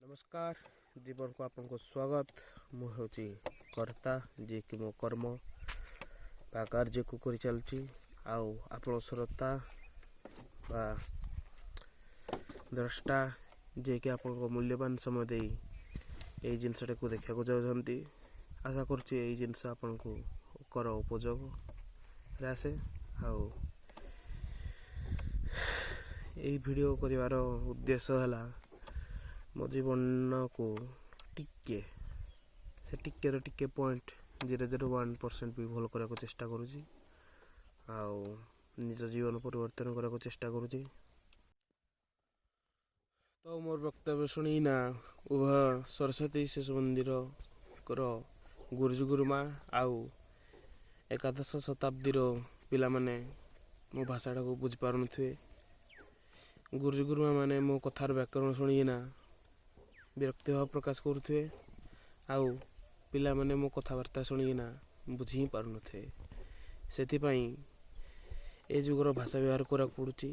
नमस्कार जीवन को आपको स्वागत मु हूँ कर्ता जी कि मो कर्म बा कार्य को कर चलची आउ आपण श्रोता बा द्रष्टा जे कि आपण मूल्यवान समय दे यही जिनसटा को देखा चाहते आशा करुच्ची यही जिनस आपण को कर उपयोग आसे आउ यही वीडियो करिवार उद्देश्य है मो जीवन को टिके से टिके पॉइंट 0.01% भी भल करने को चेष्टा करुँची आउ निज जीवन परिवर्तन करने को चेष्टा करुँची। तो मोर वक्तव्य शुणी ना उभय सरस्वती शिशु मंदिर गुरुजी गुरुमा आउ एकादश शताब्दी पिला माने मो भाषाटा को बुझी पार नुथिबे। गुरुजी गुरुमा माने मो कथार व्याकरण शुणी ना विरक्ति भाव प्रकाश करुथे आउ पिला माने मो कथाबार्ता शुणी ना बुझी ही पार नुथे। सेति पई ए जुगर भाषा व्यवहार करा पड़ुची।